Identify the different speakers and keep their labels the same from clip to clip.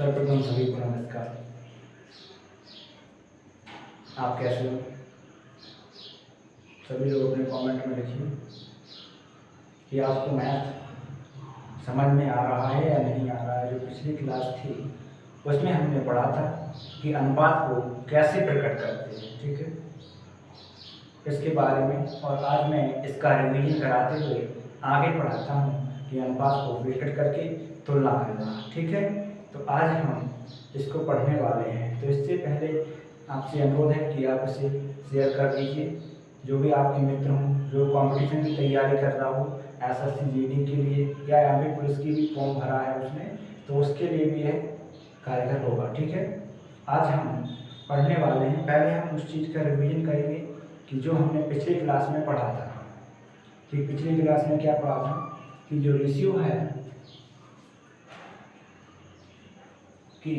Speaker 1: सर्वप्रथम सभी को नमस्कार। आप कैसे हो? सभी लोग अपने कमेंट में लिखिए कि आपको मैथ समझ में आ रहा है या नहीं आ रहा है। जो पिछली क्लास थी उसमें हमने पढ़ा था कि अनुपात को कैसे प्रकट करते हैं, ठीक है, इसके बारे में। और आज मैं इसका रिवीजन कराते हुए आगे पढ़ाता हूँ कि अनुपात को प्रकट करके तुलना करना, ठीक है। तो आज हम इसको पढ़ने वाले हैं। तो इससे पहले आपसे अनुरोध है कि आप इसे शेयर कर दीजिए। जो भी आपके मित्र हों, जो कंपटीशन की तैयारी कर रहा हो, एसएससी जीडी के लिए या एमपी पुलिस की भी फॉर्म भरा है उसने, तो उसके लिए भी यह कारगर होगा, ठीक है। आज हम पढ़ने वाले हैं। पहले हम उस चीज़ का रिवीजन करेंगे कि जो हमने पिछली क्लास में पढ़ा था। कि पिछली क्लास में क्या पढ़ा था कि जो रेशियो है कि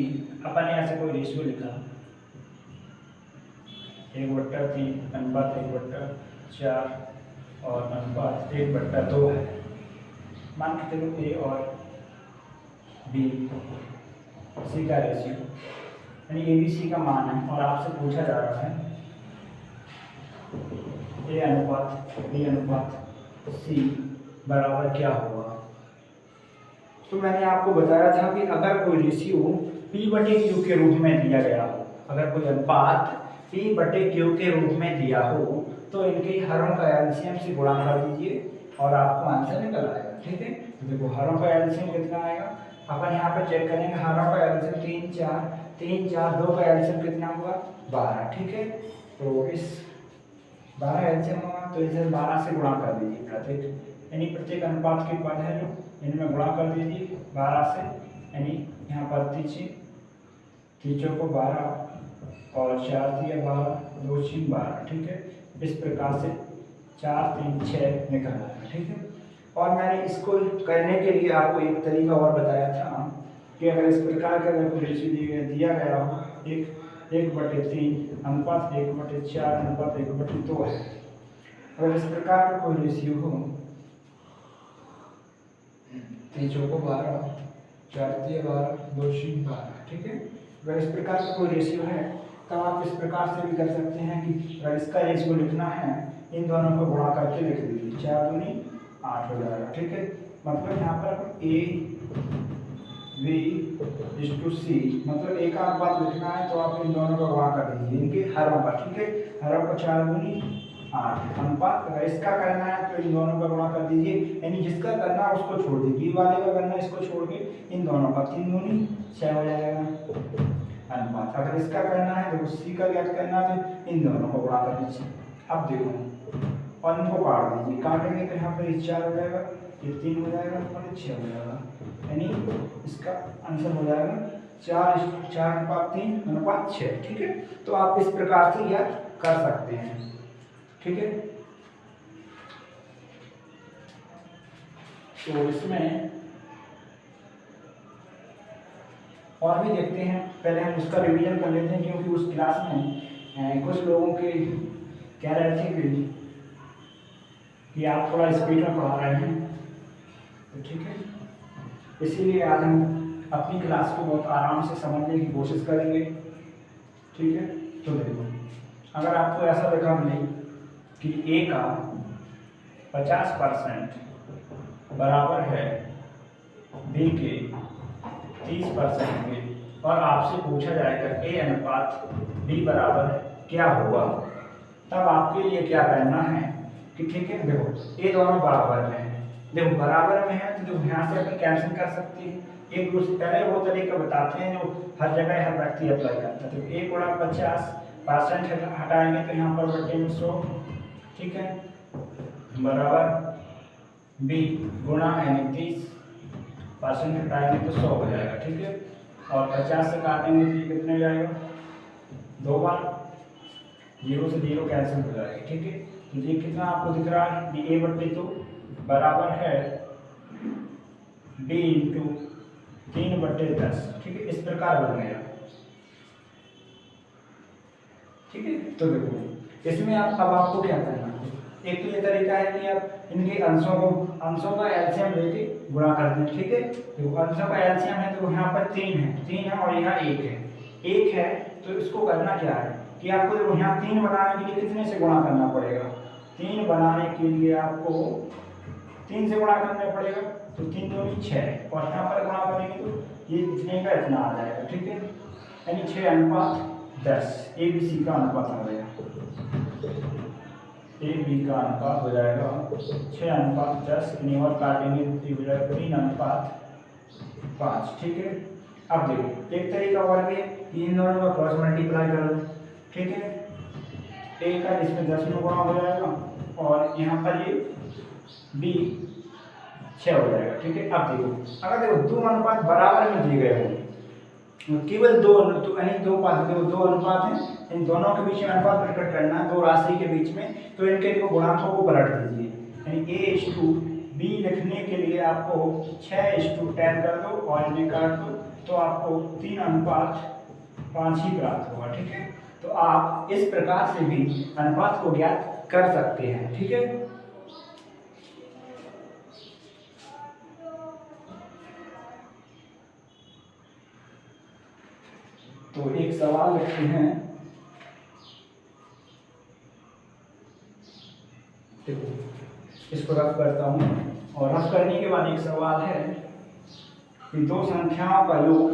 Speaker 1: अपन ने ऐसे कोई रेशियो लिखा 1/3 अनुपात 1/4 और अनुपात 1/2 है। मान के चलो ए और बी सी का रेशियो यानी ए बी सी का मान है और आपसे पूछा जा रहा है ए अनुपात बी अनुपात सी बराबर क्या होगा। तो मैंने आपको बताया था कि अगर कोई रेशियो P/Q के रूप में दिया गया हो, अगर कोई अनुपात P/Q के रूप में दिया हो तो इनके हरों का एलसीएम से गुणा कर दीजिए और आपको आंसर निकल आएगा, ठीक है। तो देखो हरों का एलसीएम कितना आएगा, अपन यहाँ पे चेक करेंगे। हरों का एलसीएम 3 4 2 का एलसीएम कितना हुआ 12, ठीक है। तो इस 12 एलसीएम होगा तो इसे 12 से गुणा कर दीजिए प्रत्येक, यानी प्रत्येक अनुपात के पद है जो इनमें गुणा कर दीजिए 12 से, यानी यहाँ पर तीसों को 12 और 4 3 12 2 3 12, ठीक है। इस प्रकार से 4 3 6 निकल आएगा, ठीक है। और मैंने इसको करने के लिए आपको एक तरीका और बताया था कि अगर इस प्रकार का अगर कोई रेशियो दिया गया हो 1/3 अनुपात 1/4 अनुपात 1/2 है। अगर इस प्रकार का कोई रेशियो हो 3 को 12 4 3 12 2 3 12, ठीक है। अगर इस प्रकार का कोई रेशियो है तो आप इस प्रकार से भी कर सकते हैं कि अगर इसका रेशियो लिखना है इन दोनों को गुणा करके लिख दीजिए, 4 दूनी 8 हो जाएगा, ठीक है। मतलब यहाँ पर ए बी सी मतलब एक अनुपात लिखना है तो आप इन दोनों को गुणा कर दीजिए इनके हरों का, ठीक है। हरों का 4 दूनी 8 अनुपात। अगर इसका करना है तो इन दोनों का गुणा कर दीजिए, यानी जिसका करना है उसको छोड़ दीजिए, बी वाले का करना है इसको छोड़ के इन दोनों का 3 दूनी 6 हो जाएगा अनुपात। अगर इसका करना है तो सी का ज्ञात करना है तो इन दोनों को गुणा कर दीजिए। अब देखो और इनको काट दीजिए, काटेंगे तो यहाँ पर 4 हो जाएगा, ये 3 हो जाएगा और 6 हो जाएगा, यानी इसका आंसर हो जाएगा 4:3:6, ठीक है। तो आप इस प्रकार से ज्ञात कर सकते हैं, ठीक है। तो इसमें और भी देखते हैं, पहले हम उसका रिवीजन कर लेते हैं क्योंकि उस क्लास में कुछ लोगों के कह रहे थे कि आप थोड़ा स्पीड में पढ़ा रहे हैं, तो ठीक है। इसीलिए आज हम अपनी क्लास को बहुत आराम से समझने की कोशिश करेंगे, ठीक है। तो देखो अगर आपको ऐसा देखा मिले कि ए का 50% बराबर है बी के 30% के और आपसे पूछा जाएगा ए अनुपात बी बराबर क्या हुआ, तब आपके लिए क्या करना है कि ठीक है देखो ए दोनों बराबर में है, देखो बराबर में है तो यहाँ से अपन कैंसिल कर सकते हैं। एक दूसरे पहले वो तरीका बताते हैं जो हर जगह हर व्यक्ति अप्लाई करता है। तो ए गुणा 50% हटाएंगे तो यहाँ पर बटे में 100, ठीक है, बराबर बी गुणा यानी 30% हटाएंगे तो 100 हो जाएगा, ठीक है। और 50 से काटेंगे तो ये कितने हो जाएगा 2 बार, 0 से 0 कैंसिल हो जाएगा, ठीक है। तो ये कितना आपको दिख रहा है कि A/2 बराबर है B × 3/10, ठीक है। इस प्रकार बन गया, ठीक है। तो देखो इसमें अब आपको क्या करना है, एक तो ये तरीका है कि आप इनके अंशों का एलसीएम लेके गुणा कर दें, ठीक है। तो अंशों का एलसीएम है तो यहाँ पर 3 है और यहाँ 1 है। तो इसको करना क्या है कि आपको देखो यहाँ 3 बनाने के लिए कितने से गुणा करना पड़ेगा, 3 बनाने के लिए आपको 3 से गुणा करना पड़ेगा। तो 3 दूनी 6 और यहाँ पर गुणा करेंगे तो ये इतने का इतना आ जाएगा, ठीक है। यानी 6:10 ABC का अनुपात आ गया, AB का अनुपात हो जाएगा 6:10 और काटेंगे तो हो जाएगा 3:5, ठीक है। अब देखो एक तरीका और भी है, इन दोनों का क्रॉस मल्टीप्लाई कर दो, ठीक है। A का इसमें 10 में गुणा हो जाएगा और यहाँ पर ये B 6 हो जाएगा, ठीक है। अब देखो अगर देखो 2 अनुपात बराबर में दिए गए हों, केवल 2 यानी 2 अनुपात हैं, इन दोनों के बीच में अनुपात प्रकट करना है, 2 राशि के बीच में, तो इनके देखो गुणांकों को पलट दीजिए। यानी A/B लिखने के लिए आपको 6:10 कर दो और इन्हें काट दो तो आपको 3:5 ही प्राप्त होगा, ठीक है। तो आप इस प्रकार से भी अनुपात को ज्ञात कर सकते हैं, ठीक है। तो एक सवाल लिखते हैं, देखो इसको रफ करता हूं और रफ करने के बाद एक सवाल है कि 2 संख्याओं का योग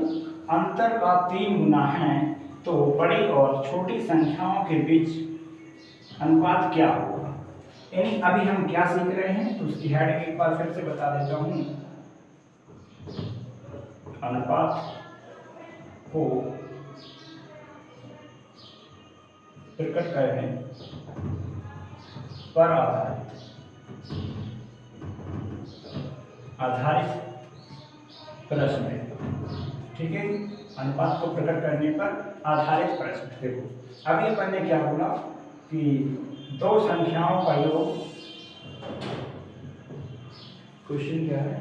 Speaker 1: अंतर का 3 गुना है तो बड़ी और छोटी संख्याओं के बीच अनुपात क्या होगा। यानी अभी हम क्या सीख रहे हैं तो उसकी हेडिंग एक बार फिर से बता देता हूं। अनुपात को प्रकट करने पर आधारित प्रश्न है, ठीक है। अनुपात को प्रकट करने पर आधारित प्रश्न। देखो अभी अपन ने क्या बोला कि 2 संख्याओं का योग, क्वेश्चन क्या है,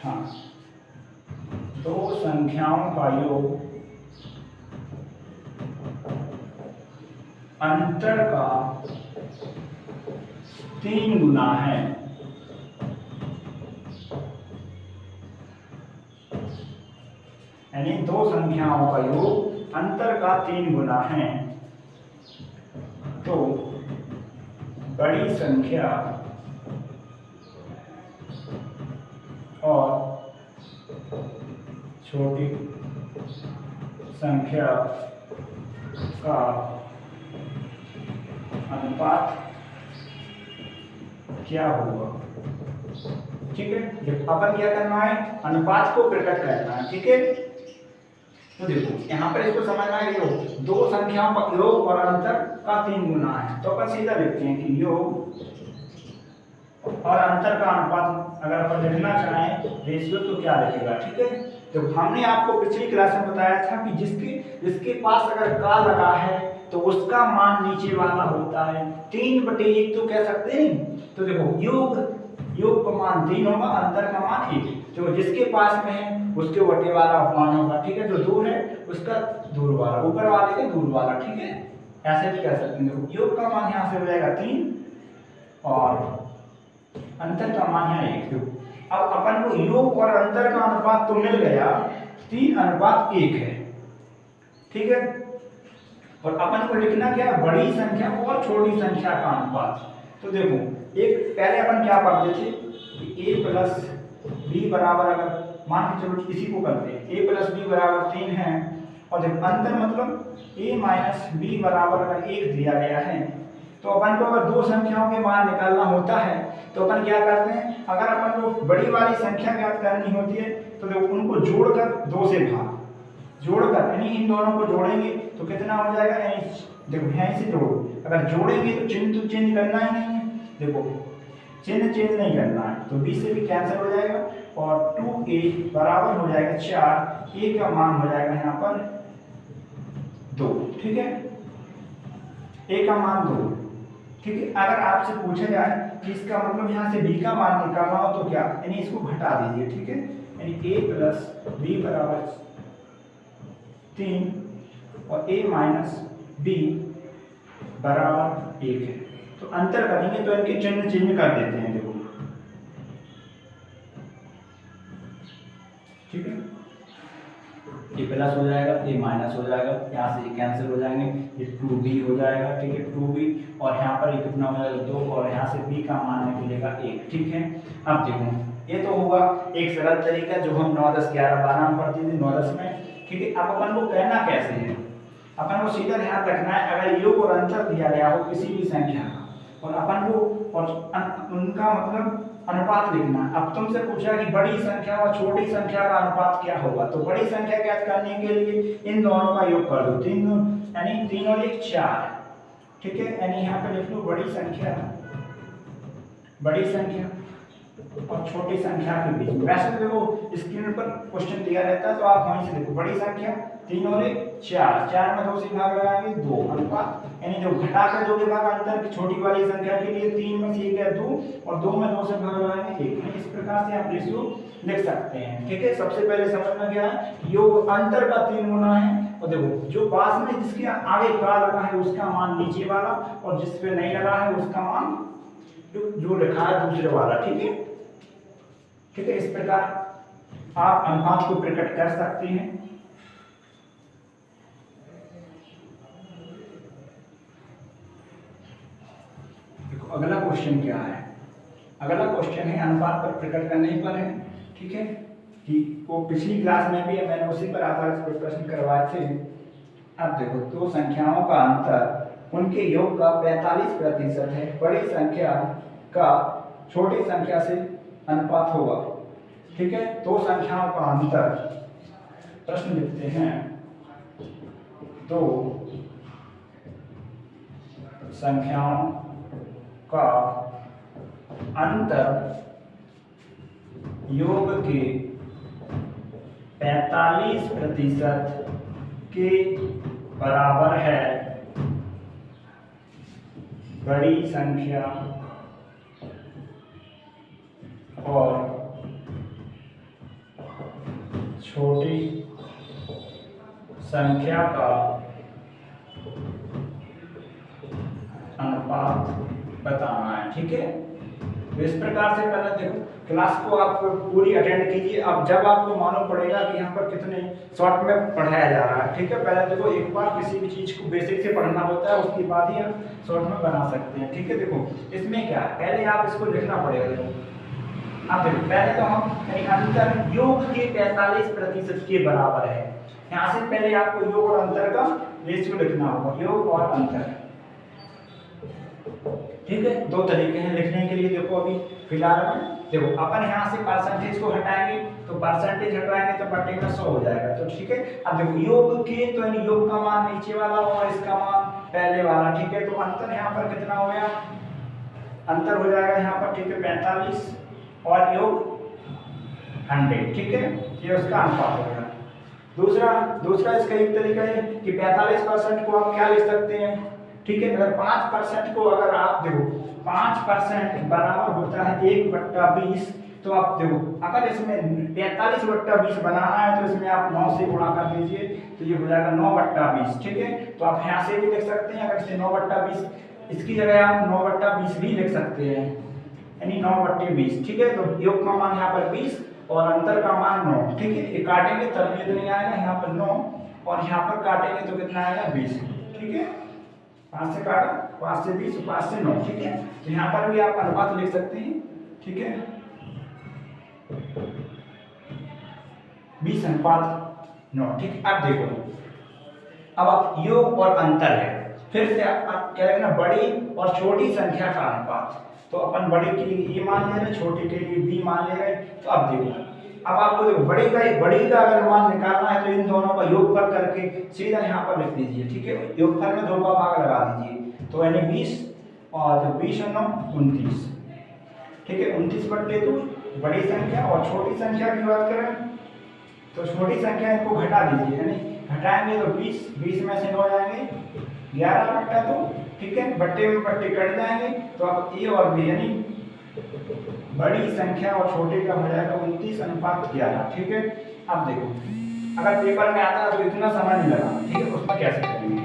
Speaker 1: हाँ, 2 संख्याओं का योग अंतर का 3 गुना है। यानी 2 संख्याओं का योग अंतर का 3 गुना है तो बड़ी संख्या और छोटी संख्या का अनुपात क्या होगा, ठीक है। जब अपन क्या करना है, अनुपात को प्रकट करना है, ठीक है। तो देखो यहाँ पर इसको समझना है कि 2 संख्याओं का योग और अंतर का 3 गुना है, तो अपन सीधा लिखते हैं कि योग और अंतर का अनुपात अगर अपन लिखना चाहें रेशियो तो क्या लिखेगा, ठीक है। तो हमने आपको पिछली क्लास में बताया था कि जिसके पास अगर का लगा है तो उसका मान नीचे वाला होता है 3/1 तो कह सकते हैं। तो देखो योग का मान 3 होगा, अंतर का मान 1, जो जिसके पास में है उसके बटे वाला मान होगा, ठीक है। जो दूर है उसका दूर वाला, ऊपर वाले के दूर वाला, ठीक है। ऐसे भी कह सकते हैं। देखो योग का मान यहाँ से हो जाएगा 3 और अंतर का मान यहाँ 1। अब अपन को योग और अंतर का अनुपात तो मिल गया, 3:1 है, ठीक है। और अपन को लिखना क्या है, बड़ी संख्या और छोटी संख्या का अनुपात। तो देखो एक पहले अपन क्या पढ़ते थे कि a प्लस b बराबर, अगर मान के चलो इसी को करते हैं, a प्लस b बराबर 3 है और देखो अंतर मतलब a माइनस b बराबर अगर 1 दिया गया है तो अपन को अगर 2 संख्याओं के मान निकालना होता है तो अपन क्या करते हैं, अगर अपन को बड़ी वाली संख्या ज्ञात करनी होती है तो देखो उनको जोड़कर 2 से भाग, जोड़कर यानी इन दोनों को जोड़ेंगे तो कितना हो जाएगा, यानी देखो यहीं से जोड़ो, अगर जोड़ेंगे तो चिन्ह तो चेंज करना ही नहीं है, देखो चिन्ह चेंज नहीं करना है तो b से भी कैंसिल हो जाएगा और 2a बराबर हो जाएगा 4, a का मान हो जाएगा यहाँ पर 2, ठीक है। a का मान 2, ठीक है। अगर आपसे पूछा जाए कि इसका मतलब यहाँ से b का मान निकालना हो तो क्या, यानी इसको घटा दीजिए, ठीक है। यानी a प्लस b बराबर 3 और a माइनस b बराबर 1 है। तो अंतर करेंगे तो इनके चिन्ह चेंज कर देते हैं, देखो ठीक है, ये प्लस हो जाएगा, ये माइनस हो जाएगा, यहाँ से ये कैंसिल हो जाएंगे, ये 2b हो जाएगा, ठीक है 2b, और यहाँ पर ये कितना हो जाएगा 2, और यहाँ से b का मान निकलेगा 1, ठीक है। अब देखो ये तो होगा एक सरल तरीका जो हम 9, 10, 11, 12 में पढ़ते थे, 9, 10 में, ठीक है। अब अपन को कहना कैसे है, अपन को सीधा ध्यान रखना है अगर योग और अंतर दिया गया हो किसी भी संख्या का, और अपन को और उनका मतलब अनुपात लिखना। अब तुमसे पूछा कि बड़ी संख्या और छोटी संख्या का अनुपात क्या होगा, तो बड़ी संख्या ज्ञात करने के लिए इन दोनों का योग कर दो, 3 यानी 3 और 1 4, ठीक है। यानी यहाँ पे लिख लो बड़ी संख्या और छोटी संख्या के बीच में। वैसे देखो स्क्रीन पर क्वेश्चन दिया रहता है तो आप वहीं से देखो, बड़ी संख्या 3 और 1 4, 4 में 2 से भाग लगाएंगे 2, अनुपात यानी जो घटा कर 2 के भाग अंतर छोटी वाली संख्या के लिए 3 में से 1 2, और 2 में 2 से भाग लगाएंगे 1। इस प्रकार से आप रेशियो लिख सकते हैं, ठीक है। सबसे पहले समझना क्या है, योग अंतर का 3 गुना है, और देखो जो पास में जिसके आगे का लगा है उसका मान नीचे वाला, और जिस पे नहीं लगा है उसका मान जो लिखा है दूसरे वाला, ठीक है, ठीक है। इस प्रकार आप अनुपात को प्रकट कर सकते हैं। देखो अगला क्वेश्चन क्या है, अगला क्वेश्चन है अनुपात पर प्रकट करने पर है, ठीक है, कि वो पिछली क्लास में भी मैंने उसी पर आधारित प्रश्न करवाए थे। अब देखो दो संख्याओं का अंतर उनके योग का 45% है, बड़ी संख्या का छोटी संख्या से अनुपात होगा, ठीक है। दो संख्याओं का अंतर, प्रश्न लिखते हैं, दो संख्याओं का अंतर योग के 45% के बराबर है, बड़ी संख्या और छोटी संख्या का अनुपात बताना है, ठीक है। तो इस प्रकार से पहले देखो क्लास को आप पूरी अटेंड कीजिए। अब जब आपको मालूम पड़ेगा कि यहाँ पर कितने शॉर्ट में पढ़ाया जा रहा है, ठीक है। पहले देखो एक बार किसी भी चीज को बेसिक से पढ़ना होता है, उसके बाद ही आप शॉर्ट में बना सकते हैं, ठीक है। देखो इसमें क्या है, पहले आप इसको लिखना पड़ेगा। देखो अब देखो पहले तो हम अंतर योग के 45% के बराबर है, यहाँ से पहले आपको योग और अंतर का रेशियो लिखना होगा, योग और अंतर, ठीक है। दो तरीके हैं लिखने के लिए। देखो अभी फिलहाल में देखो अपन यहाँ से परसेंटेज को हटाएंगे, तो परसेंटेज हटाएंगे तो बटे में 100 हो जाएगा, तो ठीक है। अब देखो योग के तो यानी योग का मान नीचे वाला और इसका मान पहले वाला, ठीक है। तो अंतर यहाँ पर कितना हो गया, अंतर हो जाएगा यहाँ पर, ठीक है 45 और योग 100, ठीक है। ये उसका अनुपात हो गया। दूसरा इसका एक तरीका है कि 45% को आप क्या लिख सकते हैं, ठीक है। अगर 5% को अगर आप देखो 5% बराबर होता है 1/20, तो आप देखो अगर इसमें 45/20 बनाना है तो इसमें आप 9 से गुणा कर दीजिए, तो ये हो जाएगा 9/20, ठीक है। तो आप यहाँ से भी लिख सकते हैं, अगर इसे 9/20 इसकी जगह आप 9/20 भी लिख सकते हैं, यानी 9/20, ठीक है। तो योग का मान यहाँ पर 20 और अंतर का मान 9, ठीक है। ये काटेंगे तब ये नहीं आएगा, यहाँ पर 9 और यहाँ पर काटेंगे तो कितना आएगा 20, ठीक है। 5 से काटा, 5 से 20, 5 से 9, ठीक है। तो यहाँ पर भी आप अनुपात लिख सकते हैं, ठीक है। 20:9, ठीक। अब देखो अब आप योग और अंतर है, फिर से आप क्या लिखना, बड़ी और छोटी संख्या का अनुपात। तो अपन बड़ी के लिए ए मान ले रहे, छोटे के लिए बी मान ले रहे। तो अब देखो अब आपको देखो बड़ी का अगर मान निकालना है तो इन दोनों का योगफल करके सीधा यहाँ पर लिख दीजिए, ठीक है। योगफल में 2 का भाग लगा दीजिए, तो यानी 20 और 20 और 9 29, ठीक है। 29/2 बड़ी संख्या, और छोटी संख्या की बात करें तो छोटी संख्या को घटा दीजिए, यानी घटाएंगे तो 20 में से 9 जाएंगे 11/2, ठीक है। बट्टे में बट्टे कट जाएंगे, तो अब ए और बी यानी बड़ी संख्या और छोटे का हो जाएगा 29:11, ठीक है। अब देखो अगर पेपर में आता है तो इतना समय नहीं लगा, ठीक है। उसमें कैसे करेंगे,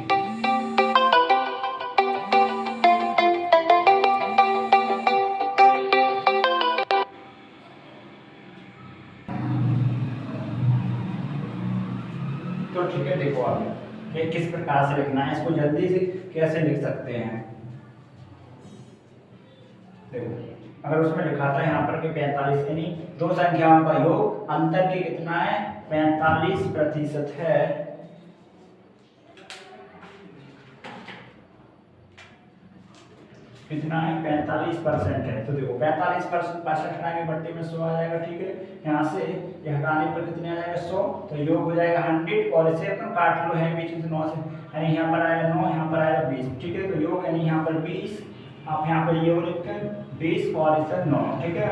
Speaker 1: प्रकार से लिखना है, इसको जल्दी से कैसे लिख सकते हैं। देखो अगर उसमें लिखा था यहाँ पर कि 45 यानी दो संख्याओं का योग अंतर के कितना है 45% है, कितना है 45% है। तो देखो 45% 65 हटाएंगे बट्टे में 100 आ जाएगा, ठीक है। यहाँ से ये हटाने पर कितने आ जाएगा 100, तो योग हो जाएगा 100 और इसे अपन काट लो है बीच में 9 से, यानी यहाँ पर आएगा 9, यहाँ पर आएगा 20, ठीक है। तो योग यानी यहाँ पर 20, आप यहाँ पर योग लिख कर 20 और इसे 9, ठीक है।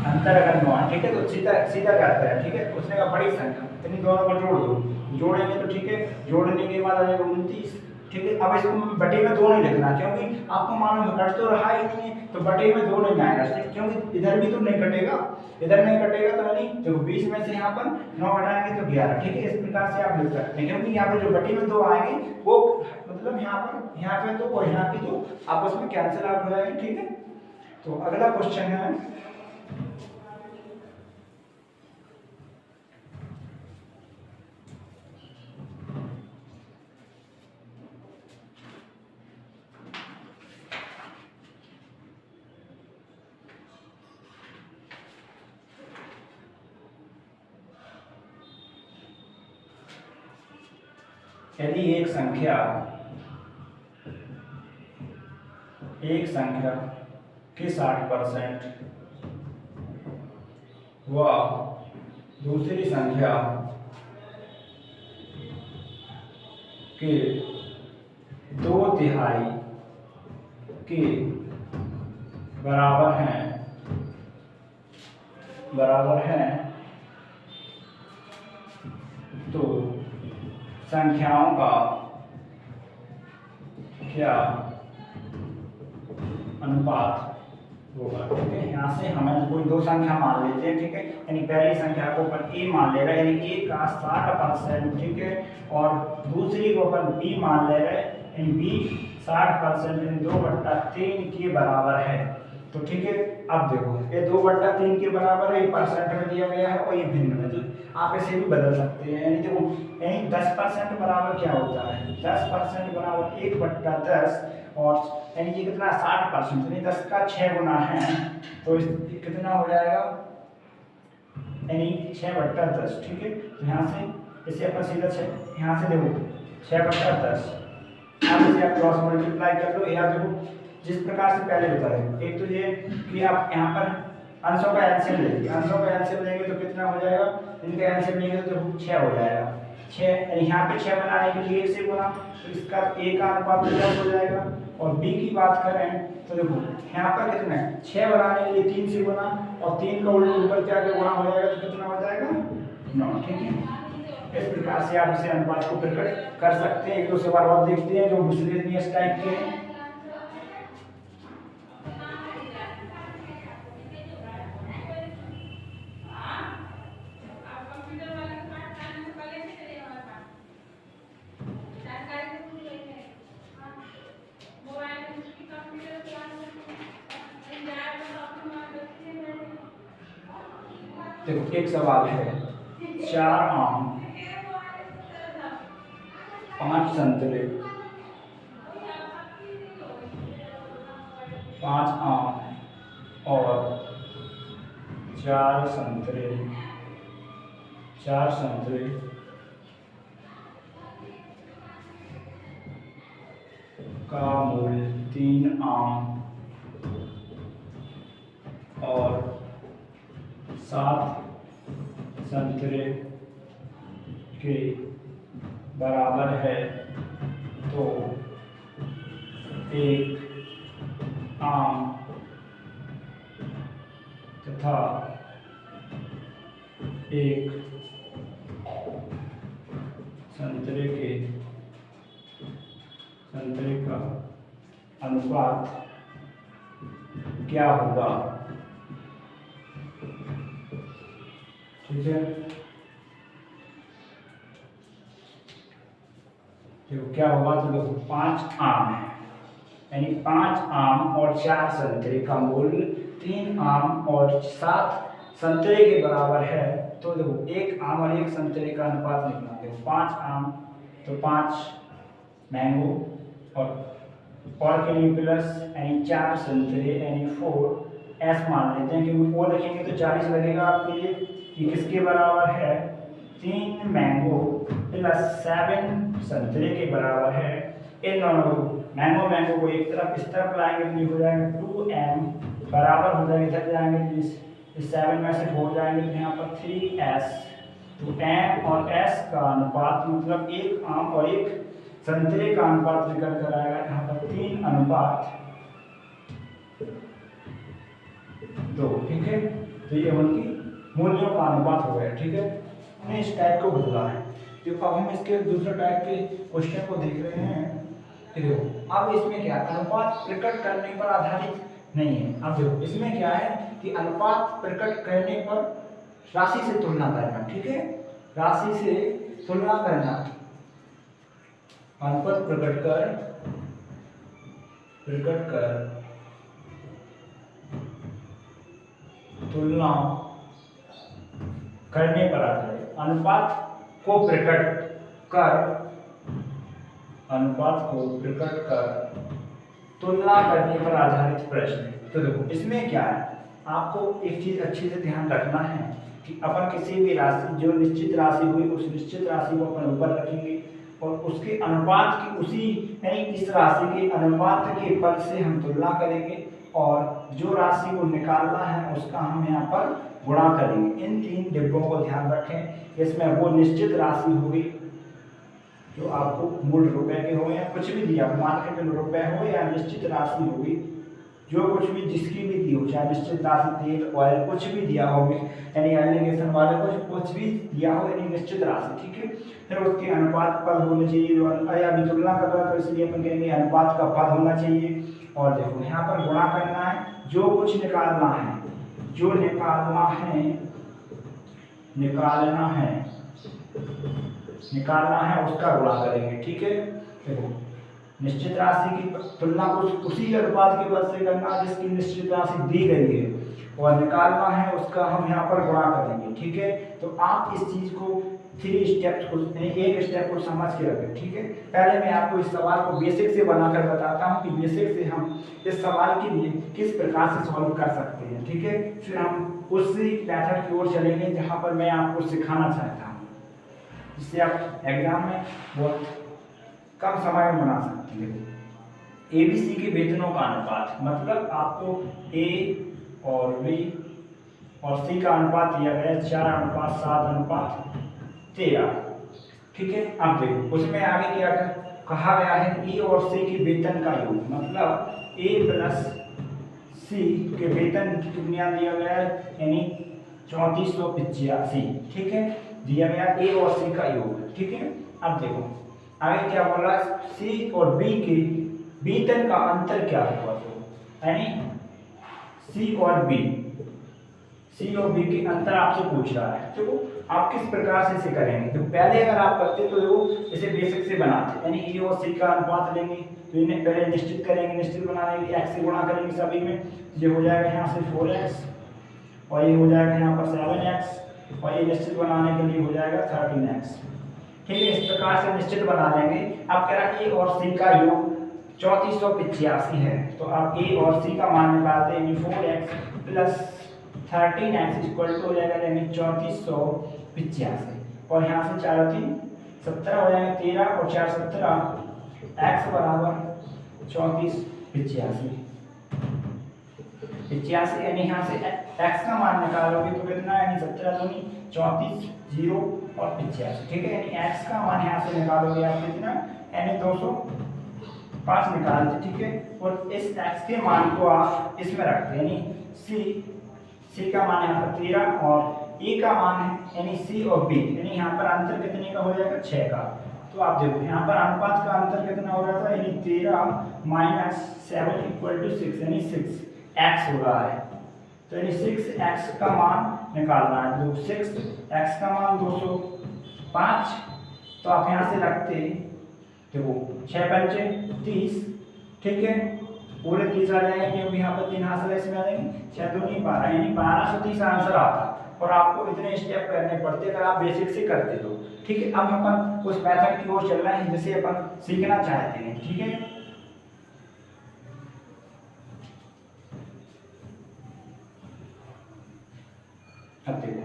Speaker 1: अंतर अगर 9 है, ठीक है, तो सीधा सीधा करता है, ठीक है। उसने कहा बड़ी संख्या, इन दोनों को जोड़ दो, जोड़ेंगे तो ठीक है, जोड़ने के बाद आ जाएगा 29, ठीक है। अब इसको बटे में 2 नहीं लिखना, क्योंकि आपको मालूम है कट तो रहा ही नहीं है, तो बटे में 2 नहीं आएगा, क्योंकि इधर भी तो नहीं कटेगा, इधर नहीं कटेगा तो यानी देखो 20 में से यहाँ पर 9 हटाएंगे तो 11, ठीक है। इस प्रकार से आप लिख सकते हैं, क्योंकि यहाँ पर जो बटे में 2 आएंगे वो मतलब यहाँ पे 2 और यहाँ की 2 आपस में कैंसिल आउट हो जाएंगे, ठीक है। तो अगला क्वेश्चन है यदि एक संख्या के 60% व दूसरी संख्या के 2/3 के बराबर हैं तो संख्याओं का क्या अनुपात होगा, ठीक है। यहाँ से हमें कोई दो संख्या मान लेते हैं, ठीक है। यानी पहली संख्या को अपन ए मान ले रहे हैं, यानी ए का 60%, ठीक है, और दूसरी को अपन बी मान ले रहे हैं, यानी बी 60% यानी 2/3 के बराबर है। तो ठीक है, अब देखो ये 2/3 के बराबर है, ये परसेंट में दिया गया है और ये भिन्न में दिया, आप इसे भी बदल सकते हैं। यानी देखो यानी 10% बराबर क्या होता है, 10% बराबर 1/10, और यानी ये कितना 60%, यानी 10 का 6 गुना है, तो कितना हो जाएगा यानी 6/10, ठीक है। तो यहाँ से इसे अपन सीधा यहाँ से देखो 6/10, अब इसे आप क्रॉस मल्टीप्लाई कर लो। यहाँ देखो जिस प्रकार से पहले बताया, एक तो ये कि आप यहाँ पर अंशों का एलसीएम लेंगे, अंशों का एलसीएम लेंगे तो कितना हो जाएगा, इनका एलसीएम लेंगे तो 6 हो जाएगा, 6 यानी यहाँ पे 6 बनाने के लिए 1 से गुना, तो इसका a का अनुपात 10 हो जाएगा। और b की बात करें तो देखो यहाँ पर कितना है, 6 बनाने के लिए 3 से गुना, और 3 का ऊपर क्या गुना हो जाएगा, तो कितना हो जाएगा 9, ठीक है। इस प्रकार से आप इसे अनुपात को प्रकट कर सकते हैं। एक दो सवाल और देखते हैं जो मिसलेनियस टाइप के हैं। देखो एक सवाल है, 4 आम, 5 संतरे, 5 आम और 4 संतरे का मूल्य 3 आम और 7 संतरे के बराबर है, तो एक आम तथा एक संतरे का अनुपात क्या होगा, ठीक है। देखो क्या होगा, तो देखो 5 आम है, यानी 5 आम और 4 संतरे का मूल्य 3 आम और 7 संतरे के बराबर है, तो देखो एक आम और एक संतरे का अनुपात निकला, देखो 5 आम तो 5 मैंगो, और के लिए प्लस यानी 4 संतरे यानी 4 एस मान लेते हैं, क्योंकि वो लिखेंगे तो 40 लगेगा आपके लिए। कि किसके बराबर है, 3 मैंगो प्लस 7 संतरे के बराबर है। इन दोनों मैंगो मैंगो को एक तरफ इस तरफ लाएंगे तो ये हो जाएगा 2m बराबर हो जाएगा, इधर जाएंगे तो इस 7 में से हो जाएंगे तो यहाँ पर 3s। तो m और s का अनुपात मतलब एक आम और एक संतरे का अनुपात निकल कर आएगा यहाँ पर 3 अनुपात 2। ठीक है, तो ये उनकी मूल्यों का अनुपात हो गया। ठीक है, हमने इस टाइप को बदला है। देखो अब हम इसके दूसरे टाइप के क्वेश्चन को देख रहे हैं। देखो अब इसमें क्या अनुपात प्रकट करने पर आधारित नहीं है। अब देखो इसमें क्या है कि अनुपात प्रकट करने पर राशि से तुलना करना। ठीक है, राशि से तुलना करना, अनुपात प्रकट कर तुलना करने पर आधारित, अनुपात को प्रकट कर तुलना करने पर आधारित प्रश्न। तो देखो इसमें क्या है, आपको एक चीज अच्छे से ध्यान रखना है कि अपन किसी भी राशि जो निश्चित राशि हुई उस निश्चित राशि को अपन ऊपर रखेंगे और उसके अनुपात की उसी यानी इस राशि के अनुपात के पद से हम तुलना करेंगे और जो राशि को निकालना है उसका हम यहाँ पर गुणा करेंगे। इन 3 डिब्बों को ध्यान रखें। इसमें वो निश्चित राशि होगी जो आपको मूल रुपए के हो या कुछ भी दिया, मान के चलो रुपए हो या निश्चित राशि होगी जो कुछ भी जिसकी भी दी हो, चाहे निश्चित राशि तेल ऑयल कुछ भी दिया हो, यानी एलिगेशन वाले कुछ भी दिया हो यानी निश्चित राशि। ठीक है, फिर उसके अनुपात पद होने चाहिए। अभी तुलना कर रहा है तो इसलिए अपन कहेंगे अनुपात का पद होना चाहिए। और देखो यहाँ पर गुणा करना है, जो कुछ निकालना है, जो निकालना है उसका गुणा करेंगे। ठीक है, देखो निश्चित राशि की तुलना उसी अनुपात के पद से करना जिसकी निश्चित राशि दी गई है और निकालना है उसका हम यहाँ पर गुणा करेंगे। ठीक है, तो आप इस चीज को 3 स्टेप्स को एक स्टेप को समझ के रखें। ठीक है, पहले मैं आपको इस सवाल को बेसिक से बनाकर बताता हूँ कि बेसिक से हम इस सवाल के लिए किस प्रकार से सॉल्व कर सकते हैं। ठीक है, फिर हम उसी मेथड की ओर चलेंगे जहाँ पर मैं आपको सिखाना चाहता हूँ, जिससे आप एग्जाम में बहुत कम समय में बना सकते हैं। ABC के वेतनों का अनुपात मतलब आपको A और B और C का अनुपात दिया गया है 4:7:13। ठीक है, अब देखो उसमें आगे क्या कहा गया है, A और C के वेतन का योग मतलब A प्लस C के वेतन की तुलना दिया गया है यानी 3485। ठीक है, दिया गया A और C का योग। ठीक है, अब देखो आगे क्या बोला, C और B के वेतन का अंतर क्या होगा, तो यानी C और B के अंतर आपसे पूछ रहा है। तो आप किस प्रकार से इसे करेंगे, तो पहले अगर आप करते तो वो इसे बेसिक से बनाते, यानी A और C का अनुपात लेंगे तो इन्हें पहले निश्चित करेंगे, निश्चित बना लेंगे, x से गुणा करेंगे सभी में, ये हो जाएगा यहाँ से 4x और ये हो जाएगा यहाँ पर 7x और ये निश्चित बनाने के लिए हो जाएगा 13x। ठीक है, इस प्रकार से निश्चित बना लेंगे। अब कह रहा है A और C का योग 3485 है, तो आप A और C का मान निकालते हैं 4x plus 13x equal to हो जाएगा यानी 3485 और यहाँ से 4 और 3 17 हो जाएगा 13 और 4 17 x बराबर 3485 यानी यहाँ से x का मान निकालोगे तो कितना यानी 17 दूनी 34 0 और 85। ठीक है, यानी x का मान यहाँ से निकालोगे आप कितना यानी 205 निकालते। ठीक है, और इस x के मान को आप इसमें रखते हैं यानी C का मान यहाँ पर 13 और A का मान है यानी C और B, यानी यहाँ पर अंतर कितने का हो जाएगा 6 का। तो आप देखो यहाँ पर अनुपात का अंतर कितना हो रहा था यानी 13 माइनस 7 इक्वल टू 6 यानी 6x हो रहा है। तो यानी 6x का मान निकालना है, तो 6x का मान 205, तो आप यहाँ से रखते देखो 6 पंचे 30। ठीक है, पूरे 30 आ जाएंगे क्योंकि यहाँ पर 3 हासिल इसमें आ जाएंगे, 6 दूनी 12 यानी 1230 आंसर आता। और आपको इतने स्टेप करने पड़ते अगर आप बेसिक से करते तो। ठीक है, अब अपन उस मेथड की ओर चल रहे हैं जिसे अपन सीखना चाहते हैं। ठीक है, अब देखो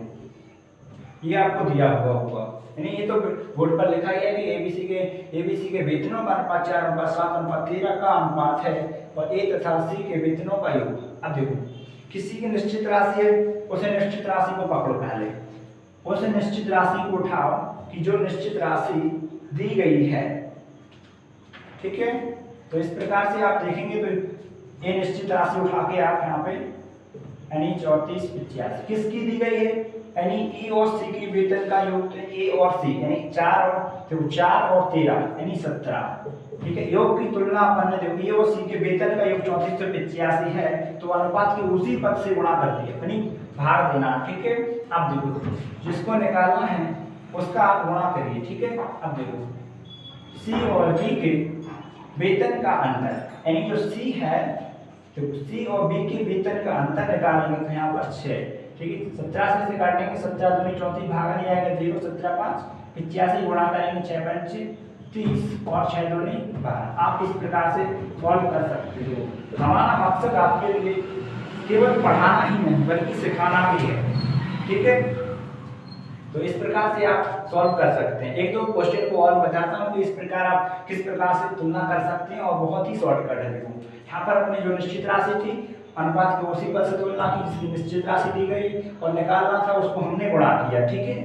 Speaker 1: ये आपको दिया हुआ होगा, यानी ये तो बोर्ड पर लिखा गया है कि एबीसी के वेतनों का अनुपात 4:7:13 का अनुपात है और ए तथा सी के वेतनों का योग। अब देखो किसी की निश्चित राशि है, उसे निश्चित राशि को पकड़ो, पहले उस निश्चित राशि को उठाओ कि जो निश्चित राशि दी गई है। ठीक है, तो इस प्रकार से आप देखेंगे तो ये निश्चित राशि उठा के आप यहाँ पे यानी 3485 किसकी दी गई है, यानी ए और सी की वेतन का योग, तो ए और सी यानी 4 और 13 यानी 17। ठीक है, योग की तुलना अपन ने देखो ए और सी के वेतन का योग 3485 है तो अनुपात के उसी पद से गुणा कर दिया यानी भाग देना। ठीक है, अब देखो जिसको निकालना है उसका आप गुणा करिए। ठीक है, अब देखो सी और बी के वेतन का अंतर यानी जो सी है तो सी और बी के वेतन का अंतर निकालेंगे तो यहाँ पर 6। ठीक है, 17 से काटेंगे, 17 दूनी 34 भागा नहीं आएगा 0, 17 5 85 गुणा करेंगे 6 5 30 और 6 दूनी 12। आप इस प्रकार से सॉल्व कर सकते हो। हमारा मकसद आपके लिए केवल पढ़ाना ही नहीं बल्कि सिखाना भी है। ठीक है, तो इस प्रकार से आप सॉल्व कर सकते हैं। एक दो क्वेश्चन को और बताता हूँ कि इस प्रकार आप किस प्रकार से तुलना कर सकते हैं और बहुत ही शॉर्टकट है। देखो यहाँ पर अपने जो निश्चित राशि थी अनुपात के उसी पद से तुलना की जिसकी निश्चित राशि दी गई और निकालना था उसको हमने गुणा किया। ठीक है,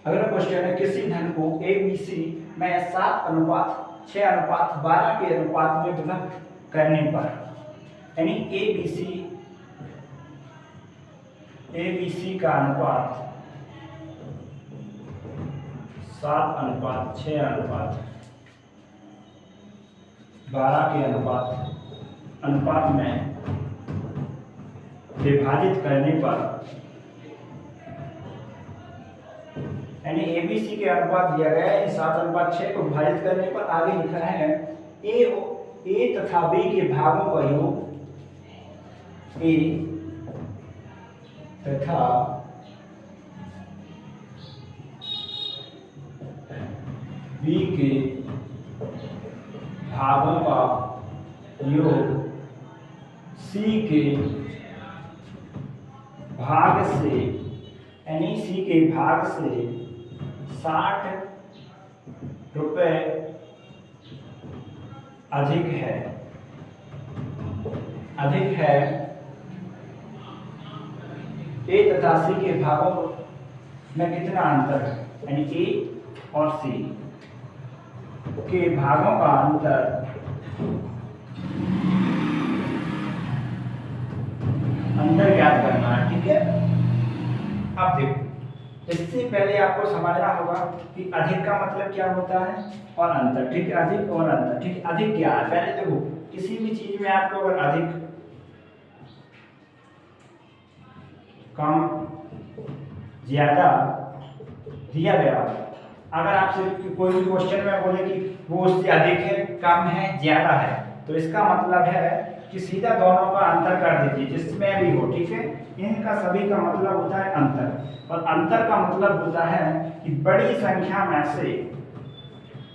Speaker 1: अगला क्वेश्चन है किसी धन को ABC में 7:6:12 के अनुपात में विभक्त करने पर यानी ABC का अनुपात 7:6:12 के अनुपात में विभाजित करने पर यानी ABC के अनुपात दिया गया है 7:6 को विभाजित करने पर आगे लिखा है A तथा B के भागों का योग A तथा B के भागों का योग C के भाग से यानी C के भाग से 60 रुपए अधिक है A तथा C के भागों में कितना अंतर है, यानी A और C के भागों का अंतर ज्ञात करना है। ठीक है, अब देखो इससे पहले आपको समझना होगा कि अधिक का मतलब क्या होता है और अंतर। ठीक है, अधिक और अंतर। ठीक है, अधिक क्या है, पहले देखो किसी भी चीज में आपको अगर अधिक कम ज्यादा दिया गया, अगर आपसे कोई भी क्वेश्चन में बोले कि वो उससे अधिक है, कम है, ज्यादा है, तो इसका मतलब है कि सीधा दोनों का अंतर कर दीजिए जिसमें भी हो। ठीक है, इनका सभी का मतलब होता है अंतर और अंतर का मतलब होता है कि बड़ी संख्या में से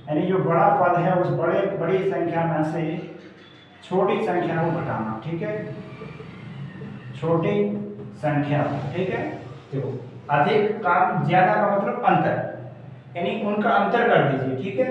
Speaker 1: यानी जो बड़ा पद है उस बड़ी संख्या में से छोटी संख्या को घटाना। ठीक है, छोटी संख्या। ठीक है, देखो अधिक कम ज्यादा का मतलब अंतर यानी उनका अंतर कर दीजिए। ठीक है,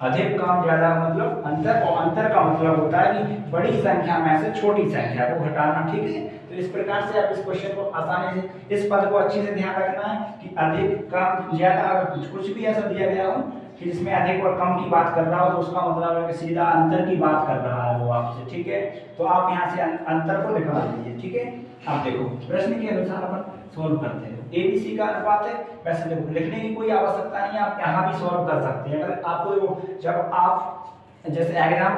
Speaker 1: अधिक कम ज्यादा का मतलब अंतर और अंतर का मतलब होता है कि बड़ी संख्या में से छोटी संख्या को घटाना। ठीक है, तो इस प्रकार से आप इस क्वेश्चन को आसानी से इस पद को अच्छे से ध्यान रखना है कि अधिक कम ज्यादा अगर कुछ भी ऐसा दिया गया हो कि जिसमें अधिक और कम की बात कर रहा हो तो उसका मतलब है कि सीधा अंतर की बात कर रहा है वो आपसे। ठीक है, तो आप यहाँ से अंतर को निकाल दीजिए। ठीक है, आप देखो प्रश्न के अनुसार अपन सोल्व करते हैं। ABC का अनुपात है, वैसे देखो लिखने की कोई आवश्यकता नहीं है, आप यहाँ भी सॉल्व कर सकते हैं। अगर आपको जब आप जैसे एग्जाम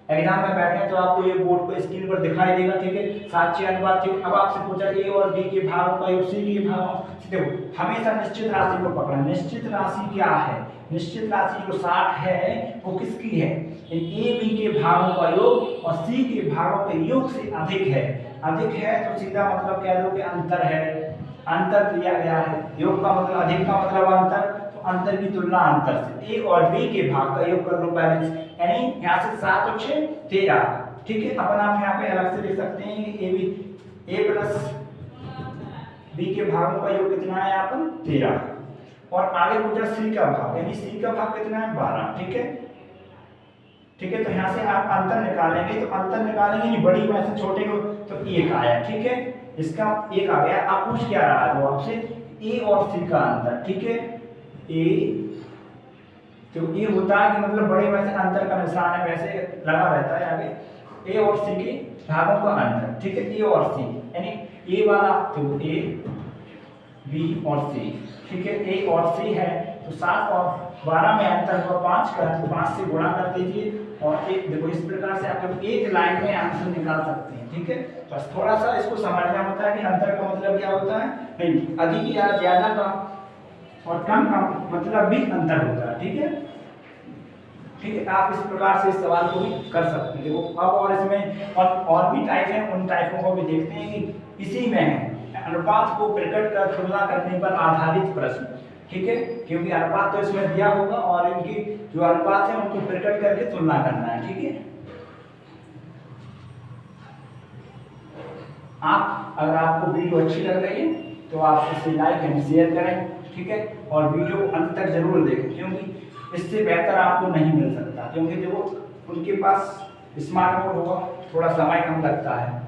Speaker 1: एग्जाम में बैठे तो आपको ये बोर्ड पर स्क्रीन पर दिखाई देगा, ठीक है। 7:6 अनुपात 3। अब आपसे पूछा ए और बी के भागों का योग सी के भागों, देखो हमेशा निश्चित राशि को पकड़ना। निश्चित राशि क्या है? निश्चित राशि जो 60 है वो किसकी है? ए बी के भागों का योग और सी के भागों के योग से अधिक है। अधिक है तो सीधा मतलब कह दो कि अंतर है, अंतर दिया गया है। योग का मतलब अधिक का मतलब अंतर, तो अंतर की तुलना अंतर से। ए और बी के भाग का योग कर लो पहले, यानी यहाँ से 7 और 6 13, ठीक है। अपन आप यहाँ पे अलग से लिख सकते हैं कि ए प्लस बी के भागों का योग कितना है यहाँ पर? 13। और आगे पूछा सी का भाग, यानी सी का भाग कितना है? 12, ठीक है। ठीक है, तो यहाँ से आप अंतर निकालेंगे, तो अंतर निकालेंगे नहीं, बड़ी में से छोटे को, तो 1 आया, ठीक है। इसका 1 आ गया। आप पूछ क्या रहा है वो आपसे? ए और सी का अंतर, ठीक है। ए तो ये होता है कि मतलब बड़े में से अंतर का निशान है, वैसे लगा रहता है आगे। ए और सी के भागों का अंतर, ठीक है। ए और सी यानी ए वाला तो ए बी और सी, ठीक है। ए और सी है तो 7 और 12 में अंतर हुआ 5 का, तो 5 से गुणा कर दीजिए और एक देखो इस प्रकार से आप लोग एक लाइन में आंसर निकाल सकते हैं, ठीक है। बस थोड़ा सा इसको समझना होता है कि अंतर का मतलब क्या होता है। नहीं, अधिक या ज्यादा का और कम का मतलब भी अंतर होता है, ठीक है। ठीक है, आप इस प्रकार से इस सवाल को भी कर सकते हैं। देखो अब और इसमें और भी टाइप हैं, उन टाइपों को भी देखते हैं कि इसी में है अनुपात को प्रकट कर तुलना करने पर आधारित प्रश्न, ठीक है। क्योंकि अनुपात तो इसमें दिया होगा और इनकी जो अनुपात है उनको प्रकट करके तुलना करना है, ठीक है। आप अगर आपको वीडियो अच्छी लग रही है तो आप इसे लाइक एंड शेयर करें, ठीक है। और वीडियो को अंत तक जरूर देखें, क्योंकि इससे बेहतर आपको नहीं मिल सकता। क्योंकि देखो उनके पास स्मार्टफोन होगा, थोड़ा समय कम लगता है।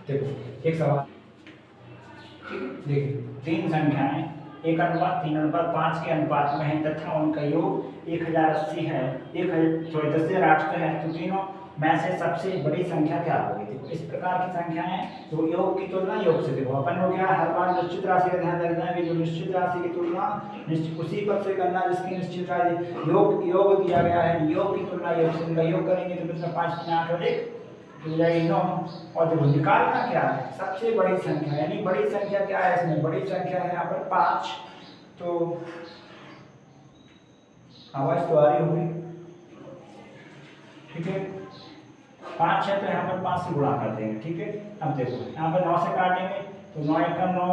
Speaker 1: देखो एक सवाल, ठीक है। देखिए 3 संख्याएं 1:3:5 के अनुपात में है तथा उनका योग 1080 है, 1008 का है, तो तीनों में से सबसे बड़ी संख्या क्या होगी? देखो इस प्रकार की संख्याएं, तो योग की तुलना योग से। देखो अपन हो गया हर बार निश्चित राशि का ध्यान रखना है कि जो निश्चित राशि की तुलना निश्चित उसी पद से करना जिसकी निश्चित राशि योग दिया गया है। योग की तुलना योग से, इनका योग करेंगे तो कितना 5 3 8 और 1 हो जाएगी 9। और देखो निकालना क्या है? सबसे बड़ी संख्या, यानी बड़ी संख्या क्या है इसमें? बड़ी संख्या है यहाँ पर 5। तो आवाज तो आ रही होगी, ठीक है। 5 है तो यहाँ पर 5 से गुणा कर देंगे, ठीक है। अब देखो यहाँ पर 9 से काटेंगे तो 9 एकम 9,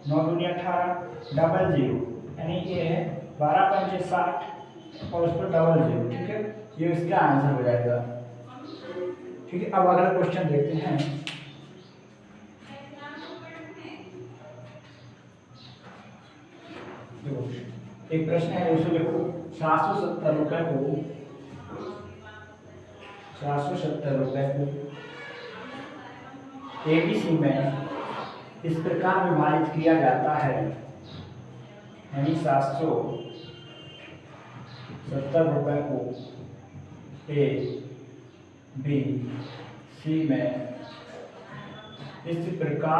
Speaker 1: 9 दूनी 18, डबल 0, यानी ये है 12 पंचे 60 और उस पर डबल 0, ठीक है। ये इसका आंसर हो जाएगा, ठीक है। अब अगला क्वेश्चन देखते हैं। देखो एक प्रश्न है, उसमें देखो 770 रुपए को 770 रुपए को ABC में इस प्रकार विभाजित किया जाता है, यानी 770 रुपए को A B C में इस प्रकार विभाजित किया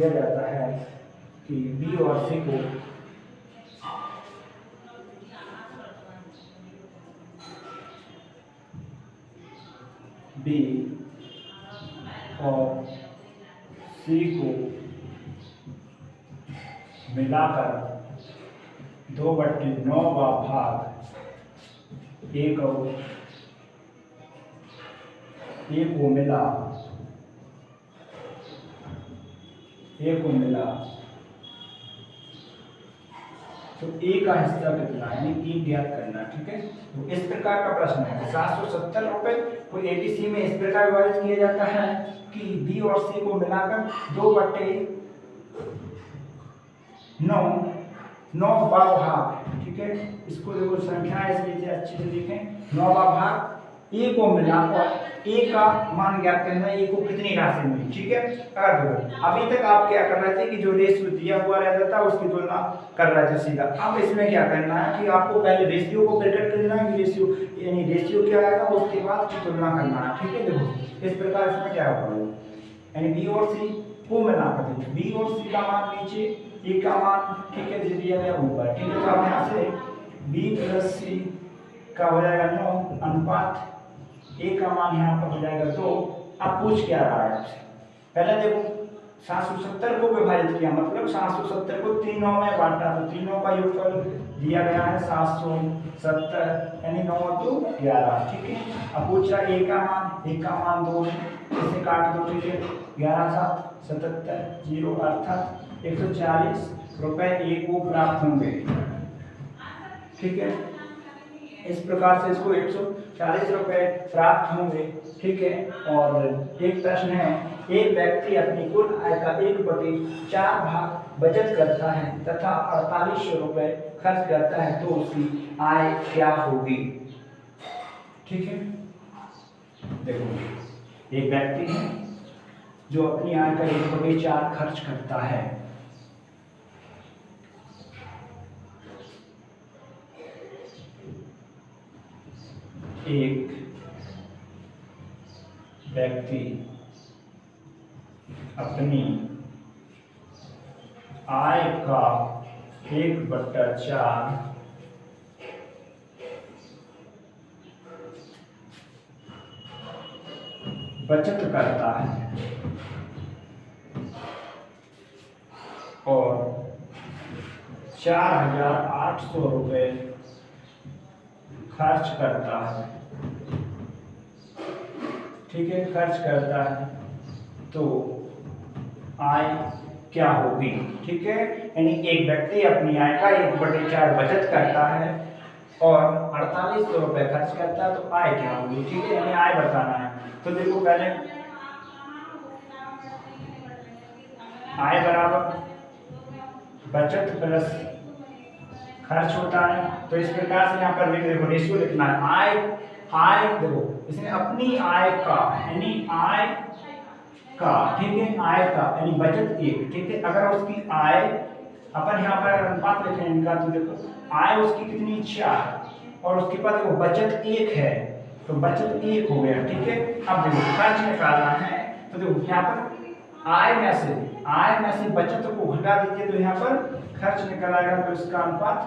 Speaker 1: जाता है कि B और C को B और C को मिलाकर 2/9 का भाग A को मिला तो A का हिस्सा कितना, यानी E ज्ञात करना, ठीक है। तो इस प्रकार का प्रश्न है। 770 रुपए को ABC में इस प्रकार विभाजित किया जाता है कि B और C को मिलाकर 2/9 भाग, ठीक है। इसको देखो संख्या इसलिए अच्छे से लिखें, 9 भाग ए को मिला और ए का मान ज्ञात करना है, ए को कितनी राशि मिली। ठीक है, अगर देखो अभी तक आप क्या कर रहे थे कि जो रेशियो दिया हुआ रहता था उसकी तुलना कर रहे थे सीधा। अब इसमें क्या करना है कि आपको पहले रेशियो को प्रकट करना है कि रेशियो यानी रेशियो क्या आएगा, उसके बाद की तुलना करना है। ठीक है, देखो इस प्रकार इसमें क्या होगा यानी बी और सी को मिला कर बी और सी का मान नीचे, ए का मान ठीक है दिया गया ऊपर। ठीक है, तो आप यहाँ से बी प्लस सी का हो जाएगा 9 अनुपात ए का मान यहाँ पर हो जाएगा 2। अब पूछ क्या रहा है आपसे, पहले देखो 770 को विभाजित किया, मतलब 770 को 3 9 में बांटा, तो तीनों का योगफल दिया गया है 770 यानी 9 2 11। ठीक है, अब पूछ रहा है ए का मान 2 है, इसे काट दो। ठीक है, 11 7 77 0 अर्थात 140 रुपए ए को प्राप्त होंगे। ठीक है, इस प्रकार से इसको 140 रुपए प्राप्त होंगे। ठीक है, और एक प्रश्न है, एक व्यक्ति अपनी कुल आय का 1/4 भाग बचत करता है तथा 4800 रुपए खर्च करता है, तो उसकी आय क्या होगी। ठीक है, देखो एक व्यक्ति है जो अपनी आय का 1/4 खर्च करता है, एक व्यक्ति अपनी आय का 1/4 बचत करता है और 4800 रुपए खर्च करता है। ठीक है, खर्च करता है तो आय क्या होगी। ठीक है, यानी एक व्यक्ति अपनी आय का 1/4 बचत करता है और 4800 रुपए खर्च करता है, तो आय क्या होगी। ठीक है, यानी आय बताना है। तो देखो पहले आय बराबर बचत प्लस खर्च होता है, तो इस प्रकार से यहाँ पर देखो रेशियो लिखना है। आय देखो इसने अपनी आय का यानी आय का, ठीक है आय का यानी बचत 1। ठीक है, अगर उसकी आय अपन यहाँ पर अनुपात लिखें इनका, तो देखो आय उसकी कितनी 4 और उसके बाद देखो बचत 1 है, तो बचत 1 हो गया। ठीक है, अब देखो खर्च निकालना है, तो देखो यहाँ पर आय में से बचत को घटा दीजिए, तो यहाँ पर खर्च निकल आएगा, तो इसका अनुपात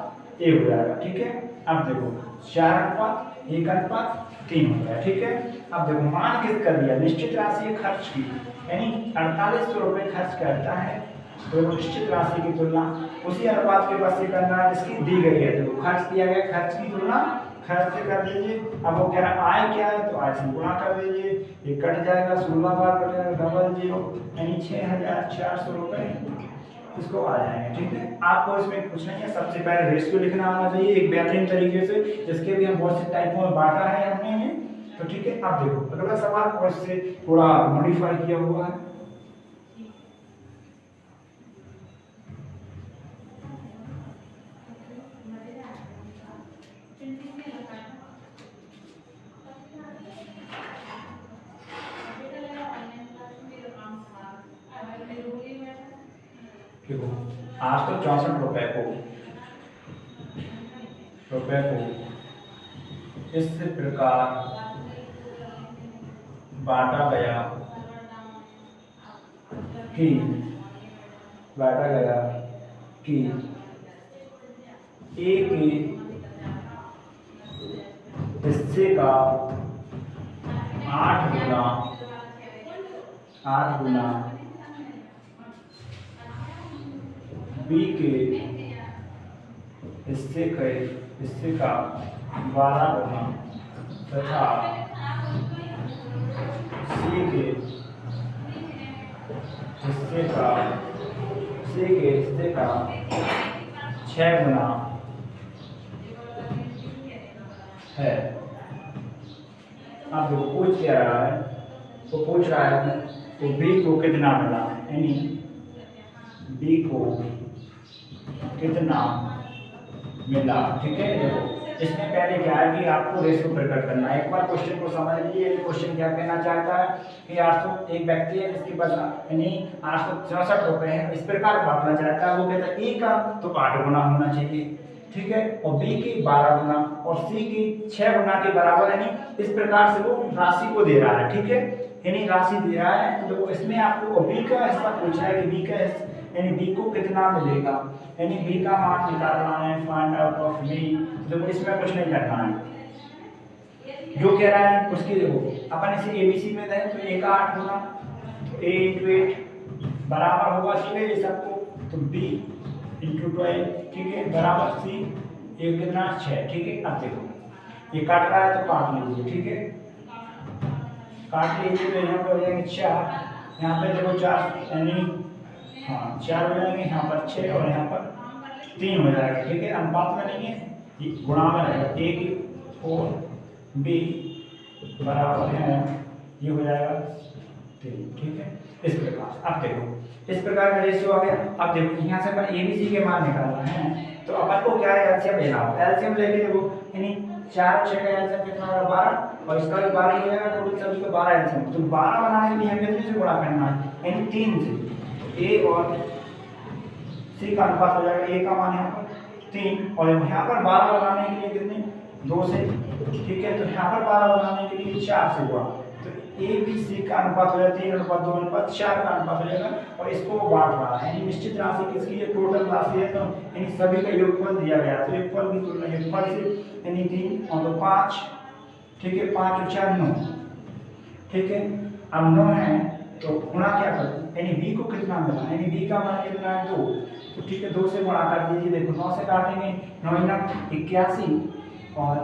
Speaker 1: 1 हो जाएगा। ठीक है, अब देखो 4:1:3 हो गया। ठीक है, अब देखो मान किस कर दिया, निश्चित राशि है खर्च की, यानी 4800 रुपए खर्च करता है, तो निश्चित राशि की तुलना उसी अनुपात के पास से करना है जिसकी दी गई है। देखो खर्च दिया गया, खर्च की तुलना खर्च से कर दीजिए। अब वो कह रहा है आय क्या है, तो आय से गुणा कर दीजिए, ये कट जाएगा, 16 बार कटेगा, 00 यानी 6400 रुपए इसको आ जाएंगे। ठीक है, आपको इसमें कुछ नहीं है, सबसे पहले रेशियो लिखना आना चाहिए एक बेहतरीन तरीके से, जिसके भी हम बहुत से टाइपों में बांटा है हमने। तो ठीक है, अब देखो अगला सवाल और इससे थोड़ा मॉडिफाई किया हुआ है। देखो आज तो 64 रुपए को इस प्रकार बांटा गया कि ए के हिस्से का 8 गुना बी के हिस्से का 12 गुना तथा सी के हिस्से का 6 गुना है। अब देखो पूछ क्या रहा है, तो पूछ रहा है तो बी को कितना मिला, यानी बी को कितना मिला। ठीक है, देखो इसमें पहले क्या है कि आपको रेशियो प्रकट करना है। एक बार क्वेश्चन को समझ लीजिए। क्वेश्चन क्या कहना चाहता है कि 800 एक व्यक्ति है जिसके पास यानी 864 रुपए हैं, इस प्रकार बांटना चाहता है। वो कहता है ए का तो 8 गुना होना चाहिए, ठीक है, और बी की 12 गुना और सी की 6 गुना के बराबर, यानी इस प्रकार से वो राशि को दे रहा है, ठीक है, यानी राशि दे रहा है। तो इसमें आपको बी का हिस्सा पूछा है कि बी का यानी बी को कितना मिलेगा, यानी बी का मान निकालना है, फाइंड आउट ऑफ बी। तो इसमें कुछ नहीं करना है, जो कह रहा है उसकी देखो अपन इसे एबीसी में दें तो ए का 8 गुना तो ए इंटू 8 बराबर होगा, ठीक है, ये सबको, तो बी इंटू 12, ठीक है, बराबर सी ए कितना 6, ठीक है। अब देखो ये काट रहा है तो काट लीजिए, ठीक है, काट लीजिए तो यहाँ पे हो जाएंगे 4, यहाँ पे देखो 4 यानी हाँ 4 हो जाएंगे, यहाँ पर 6 और यहाँ पर 3 हो जाएगा, ठीक है, अनुपात में नहीं है, गुणा में रहेगा, ए की 4 बी बराबर है, ये हो जाएगा 3, ठीक है। इस प्रकार अब देखो इस प्रकार का रेशियो आ गया। अब देखो यहाँ से अपन एबीसी के मान निकालना है, तो अपन को क्या है एलसीएम लेना होगा। एलसीएम लेके देखो यानी 4 और 6 का एलसीएम कितना होगा 12 और इसका भी 12 ही होगा, टोटल सभी को 12 एलसीएम। तो 12 बनाने के लिए हमें कितने से गुणा करना है, यानी 3 से। ए और सी का अनुपात हो जाएगा, ए का मान यहाँ पर 3 और यहाँ पर 12 बनाने के लिए कितने 2 से, ठीक है, तो यहाँ पर 12 बनाने के लिए 4 से गुणा, तो ए बी सी का अनुपात हो जाएगा 3:2:4 का अनुपात हो जाएगा और इसको वो बांट रहा है, यानी निश्चित राशि किसकी है, टोटल राशि है, तो यानी सभी का योगफल दिया गया, तो योगफल की तुलना योगफल से यानी 3 और 2 5, ठीक है, 5 और 4 9, ठीक है। अब 9 है तो गुणा क्या करो, यानी बी को कितना मिला, यानी बी का मान कितना है 2, तो ठीक है 2 से गुणा कर दीजिए। देखो 9 से काटेंगे, 9 9 81 और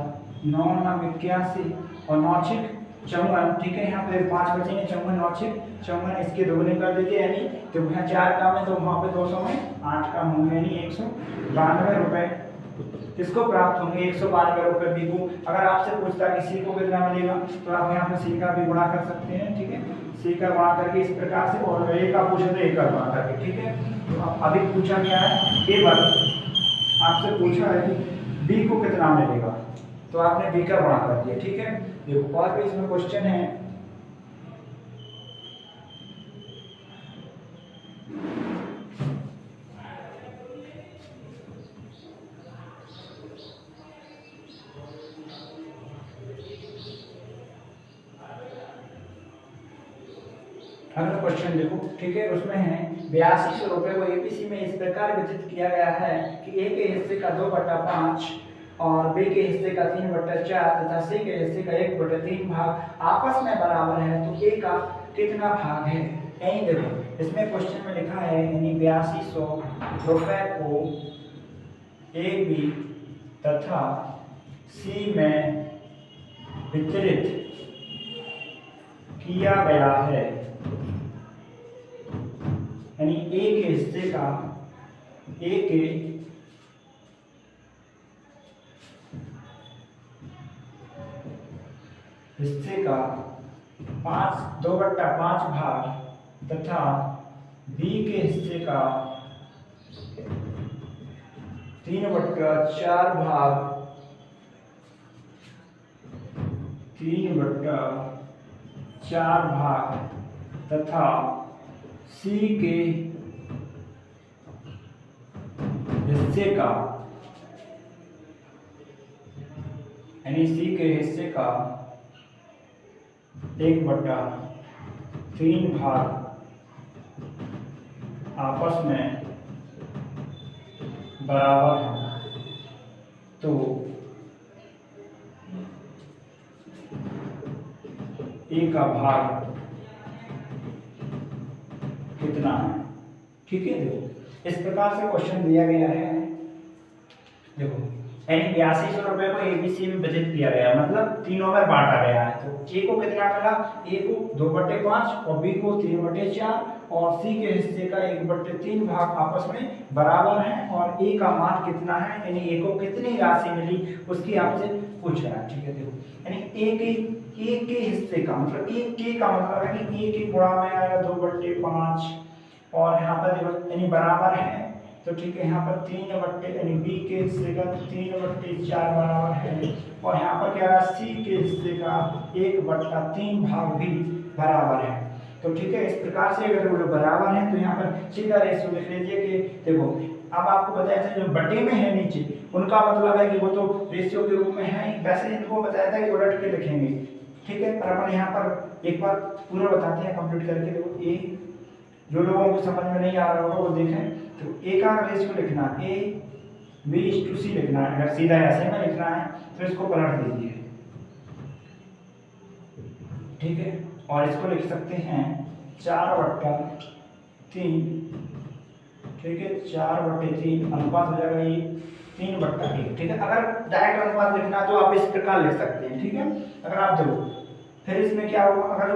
Speaker 1: 9 9 81 और 9 6 54, ठीक है, यहाँ पे 5 बचेंगे, 54 9 6 54, इसके दोगुने कर दीजिए, यानी तो यहाँ 4 काम है तो वहाँ पे 200 में 8 काम होंगे, यानी 192 रुपए किसको प्राप्त होंगे, 192 रुपए बी को। अगर आपसे पूछता है कि सी को कितना मिलेगा तो आप यहाँ पे सी का भी गुणा कर सकते हैं, ठीक है, सी का गुणा करके इस प्रकार से, और ए का पूछे तो ए का गुणा करके, ठीक है। तो अभी पूछा गया है ए बार आपसे पूछा है कि बी को कितना मिलेगा, तो आपने बी का गुणा कर दिया, ठीक है। देखो और भी इसमें क्वेश्चन है, अगला क्वेश्चन देखो, ठीक है, उसमें है 8200 रुपए को एबीसी में इस प्रकार वितरित किया गया है कि ए के हिस्से का 2/5 और बी के हिस्से का 3/4 तथा सी के हिस्से का 1/3 भाग आपस में बराबर है, तो ए का कितना भाग है। यही देखो इसमें क्वेश्चन में लिखा है यानी 8200 रुपए को ए बी तथा सी में वितरित किया गया है, यानी ए के हिस्से का, ए के हिस्से का 2/5 भाग तथा बी के हिस्से का 3/4 भाग, 3/4 भाग तथा सी के हिस्से का, यानी सी के हिस्से का 1/3 भाग आपस में बराबर है, तो ए का भाग कितना है, ठीक है। देखो इस प्रकार से क्वेश्चन दिया गया है, देखो यानी 8200 रुपए को एबीसी में बजट किया गया, मतलब तीनों में बांटा गया है, तो ए को कितना मिला, ए को 2/5 और बी को 3/4 और सी के हिस्से का 1/3 भाग आपस में बराबर है, और ए का मान कितना है, यानी ए को कितनी राशि मिली उसकी आपसे पूछ रहा है, ठीक है। देखो यानी ए के हिस्से का मतलब ए के का मतलब है कि ए के गुणा में आएगा 2/5 और यहाँ पर देखो यानी बराबर है तो ठीक है, यहाँ पर 3 यानी बी के हिस्से का 3/4 बराबर है, और यहाँ पर क्या रहा, सी के हिस्से का 1/3 भाग भी बराबर है। तो ठीक है, इस प्रकार से अगर वो बराबर है तो यहाँ पर सीधा रेशियो लिख लीजिए कि देखो, अब आपको बताया था जो बटे में है नीचे उनका मतलब है कि वो तो रेशियो के रूप में है ही, वैसे इनको बताया था कि उलट के लिखेंगे। ठीक है, पर अपन यहाँ पर एक बार पूरा बताते हैं कंप्लीट करके। देखो ए, जो लोगों को समझ में नहीं आ रहा होगा वो देखें, तो ए का रेशियो लिखना ए B/C लिखना है। अगर सीधा ऐसे में लिखना है तो इसको पलट दीजिए, ठीक है, और इसको लिख सकते हैं 4/3, ठीक है, 4/3 अनुपात हो जाएगा ये 3/1, ठीक है। अगर डायरेक्ट अनुपात लिखना है तो आप इस प्रकार लिख सकते हैं, ठीक है। अगर आप देखो फिर इसमें क्या होगा, अगर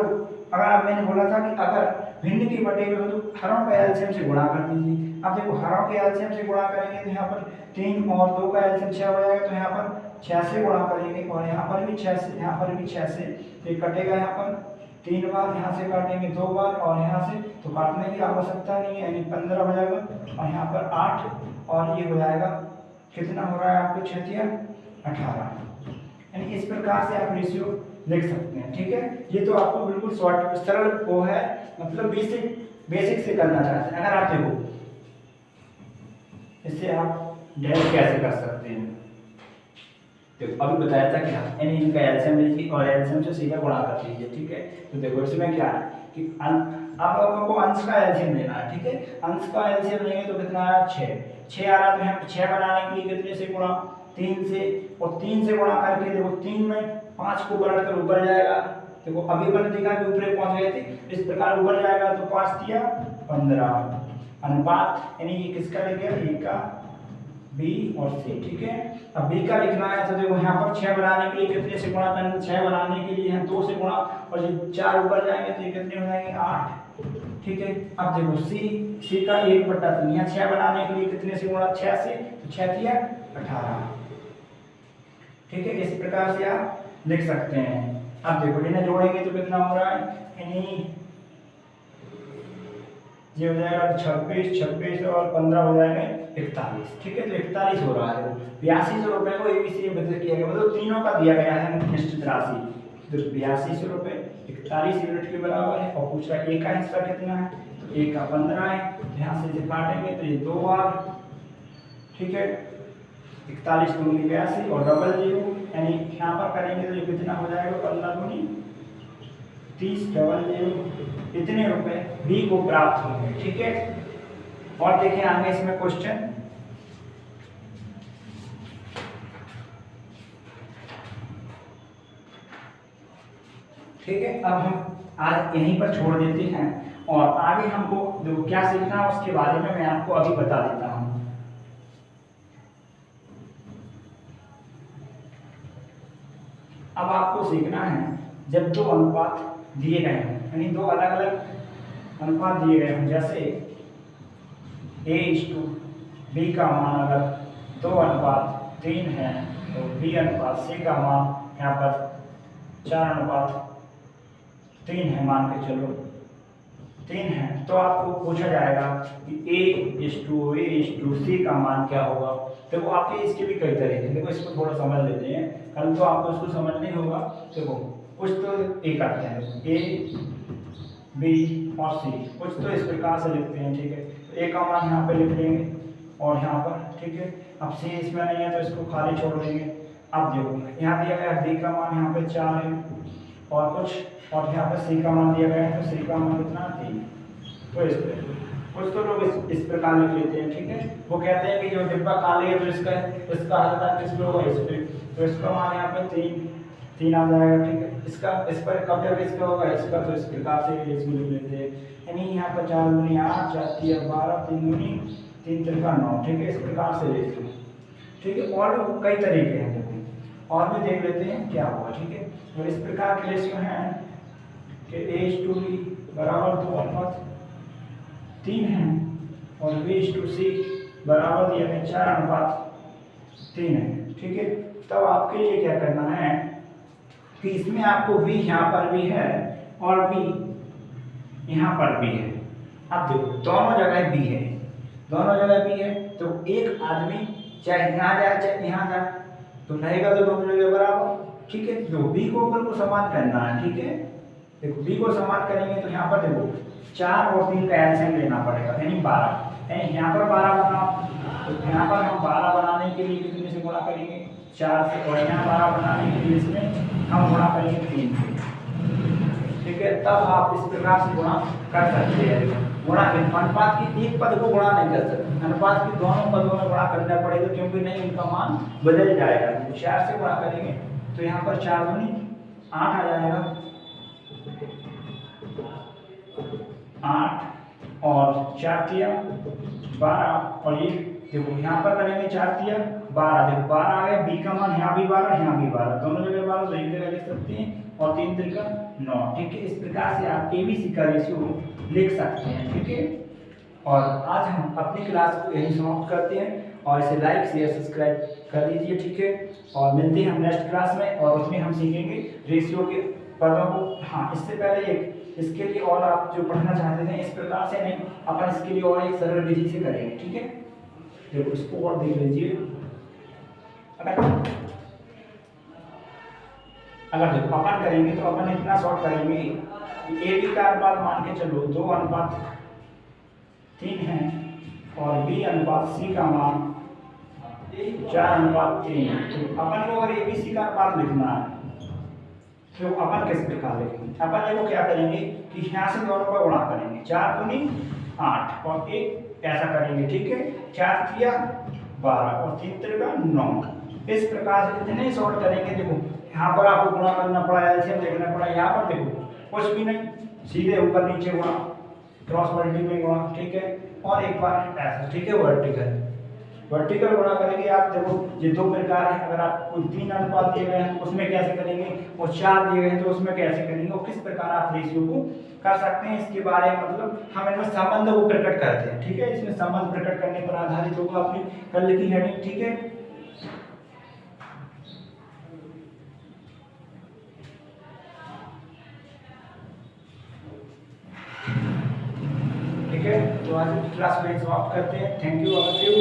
Speaker 1: आप मैंने बोला था कि अगर भिन्न की बटे में हो तो हरों का एलसीएम से गुणा कर दीजिए। अब देखो हरों के एलसीएम से गुणा करेंगे तो यहाँ पर 3 और 2 का एलसीएम 6 हो जाएगा, तो यहाँ पर 6 से गुणा करेंगे, और यहाँ पर भी 6 से, यहाँ पर भी 6 से, तो कटेगा यहाँ पर 3 बार, यहाँ से काटेंगे 2 बार, और यहाँ से तो काटने की आवश्यकता नहीं है, यानी 15 हो जाएगा, और यहाँ पर 8, और ये हो जाएगा कितना हो रहा है आपको 6×18, यानी इस प्रकार से आप रेशियो लिख सकते हैं, ठीक है। ये तो आपको बिल्कुल शॉर्ट सरल वो है, मतलब बेसिक से करना चाहते हैं। अगर आप देखो इससे आप डैश कैसे कर सकते हैं, देखो अभी बताया था कि यानी इनका एलसीएम लीजिए और एलसीएम से सीधा गुणा कर लीजिए, ठीक है। तो देखो इसमें क्या है कि अब आपको अंश का एलसीएम लेना है, ठीक है। अंश का एलसीएम लेंगे तो कितना आ रहा है 6 आ रहा है, तो यहाँ 6 बनाने के लिए कितने से गुणा 3 से, और 3 से गुणा करके देखो 3 में 5 को बढ़ा कर ऊपर जाएगा, देखो अभी मैंने देखा कि ऊपर पहुंच गए थे, इस प्रकार ऊपर जाएगा तो 5 दिया 15 अनुपात, यानी ये किसका लग गया, ए का बी और सी, ठीक है। अब बी का लिखना है तो देखो यहाँ पर 6 बनाने के लिए कितने से गुणा करना, 6 बनाने के लिए यहाँ 2 से गुणा, और ये 4 ऊपर जाएंगे तो ये कितने हो जाएंगे 8, ठीक है। अब देखो सी का 1/3, यहाँ 6 बनाने के लिए कितने से गुणा 6 से, तो 6 दिया 18, ठीक है। इस प्रकार से आप लिख सकते हैं। अब देखो इन्हें जोड़ेंगे तो कितना हो रहा है, यानी ये हो जाएगा 26 और 15 हो जाएगा 41, ठीक है। तो 41 हो रहा है, 8200 रुपये को एबीसी में बदल किया गया, मतलब तीनों का दिया गया है निश्चित राशि, तो 8200 रुपये 41 यूनिट के बराबर है। और पूछ रहा है ए का हिस्सा कितना है, तो ए का 15 है, यहाँ से काटेंगे तो ये 2 बार, ठीक है, 41 दूनी 82 और डबल 0, यानी यहाँ पर करेंगे तो ये कितना हो जाएगा 15 दूनी 30 डबल 0, इतने रुपए बी को प्राप्त होंगे, ठीक है। और देखें आगे इसमें क्वेश्चन, ठीक है। अब हम आज यहीं पर छोड़ देते हैं, और आगे हमको जो क्या सीखना है उसके बारे में मैं आपको अभी बता देता हूँ। अब आपको सीखना है जब 2 अनुपात दिए गए हैं, यानी 2 अलग अलग अनुपात दिए गए हैं, जैसे A/B का मान अगर 2:3 है तो B/C का मान यहाँ पर 4:3 है, मान के चलो 3 है, तो आपको पूछा जाएगा कि A/C का मान क्या होगा। देखो आपके इसके भी कई तरीके हैं, देखो इसको थोड़ा समझ लेते हैं, कल तो आपको इसको समझ नहीं होगा। देखो कुछ तो ए करते हैं, A, B और C, कुछ तो इस प्रकार से लिखते हैं, ठीक है। तो ए का मान यहाँ पे लिख लेंगे और यहाँ पर, ठीक है। अब C इसमें नहीं है तो इसको खाली छोड़ देंगे। अब देखो यहाँ दिया गया B का मान यहाँ पे 4 है, और यहाँ पे C का मान दिया गया है, तो C का मान कितना 3, तो इस पर कुछ तो लोग इस प्रकार लिख लेते हैं, ठीक है। वो कहते हैं कि जो डिब्बा खाली है तो इसका हल किस पे होगा, इस पे, तो इसका मान यहाँ पे 3 आ जाएगा, ठीक है। इस पर कब्जा किसका होगा, इसका, तो इस प्रकार से इसको लिख लेते हैं, यानी यहाँ पर 4 दूनी 8, 4 3 12, 3 दूनी 3 3 9, ठीक है। इस प्रकार से लिख लो, ठीक है। और भी कई तरीके हैं, देखो और भी देख लेते हैं क्या होगा, ठीक है। तो इस प्रकार के रेशियो हैं कि A/B बराबर 2:3 है, और B/C बराबर दिया है 4:3 है, ठीक है। तब आपके लिए क्या करना है कि इसमें आपको B यहाँ पर भी है और B यहाँ पर भी है। अब देखो दोनों जगह B है, दोनों जगह बी है, तो एक आदमी चाहे यहाँ जाए चाहे यहाँ जाए तो रहेगा तो दोनों जगह बराबर। ठीक है, तो बी को ऊपर को समान करना है। ठीक है, देखो बी को समान करेंगे तो यहाँ पर देखो 4 और 3 का एलसीएम लेना पड़ेगा, यानी 12, यानी यहाँ पर 12 बनाओ, तो यहाँ पर हम 12 बनाने के लिए कितने से गुणा करेंगे, 4 से, और यहाँ 12 बनाने के लिए इसमें हम गुणा करेंगे 3 से। ठीक है, तब आप इस प्रकार से गुणा कर सकते हैं। गुणा अनुपात की एक पद को गुणा नहीं कर सकते, अनुपात की दोनों पदों में गुणा करना पड़ेगा, क्योंकि नहीं इनका मान बदल जाएगा। तो 4 से गुणा करेंगे तो यहाँ पर 4 दूनी 8 आ जाएगा, 8 और 4 तिया 12, और ये देखो यहाँ पर करेंगे 4 तिया 12, देखो 12 आ गया, बी का मान यहाँ भी 12 यहाँ भी 12, दोनों जगह 12, तो एक जगह लिख सकते हैं, और 3 तिरका 9। ठीक है, इस प्रकार से आप एबीसी का रेशियो लिख सकते हैं। ठीक है, और आज हम अपनी क्लास को यही समाप्त करते हैं, और इसे लाइक शेयर सब्सक्राइब कर दीजिए। ठीक है, और मिलते हैं हम नेक्स्ट क्लास में, और उसमें हम सीखेंगे रेशियो के पदों को। हाँ, इससे पहले इसके लिए और आप जो पढ़ना चाहते थे इस प्रकार से नहीं, अपन इसके लिए और एक सरल विधि से करेंगे। ठीक है, देखो इसको और देख लीजिए। अगर देखो अपन करेंगे तो अपन इतना शॉर्ट करेंगे कि ए बी का अनुपात मान के चलो 2:3 है, और बी अनुपात सी का मान 4:3 है। तो अपन को अगर ए बी सी का अनुपात लिखना है तो अपन किस प्रकार लिखेंगे, अपन देखो क्या करेंगे कि यहाँ से दोनों का गुणा करेंगे, 4 दूनी 8 और 1 ऐसा करेंगे। ठीक है, 4 तिया 12 और 3 तिरका 9। इस प्रकार से इतने शॉर्ट करेंगे। देखो यहाँ पर आपको गुणा करना पड़ा, एलसीएम देखना पड़ा, यहाँ पर देखो कुछ भी नहीं, सीधे ऊपर नीचे गुणा, क्रॉस मल्टीप्लाई गुणा। ठीक है, और एक बार ऐसा। ठीक है, वर्टिकल गुणा करेंगे। आप देखो ये 2 प्रकार है, अगर आपको 3 अनुपात दिए गए हैं तो उसमें कैसे करेंगे, और 4 दिए गए हैं तो उसमें कैसे करेंगे, और किस प्रकार आप रेशियो को कर सकते हैं, इसके बारे में मतलब हम इनमें संबंध को प्रकट करते हैं। ठीक है, इसमें संबंध प्रकट करने पर आधारित होगा अपनी कल लिखी हेडिंग। ठीक है, तो आज की क्लास में समाप्त करते हैं। Thank you, all of you.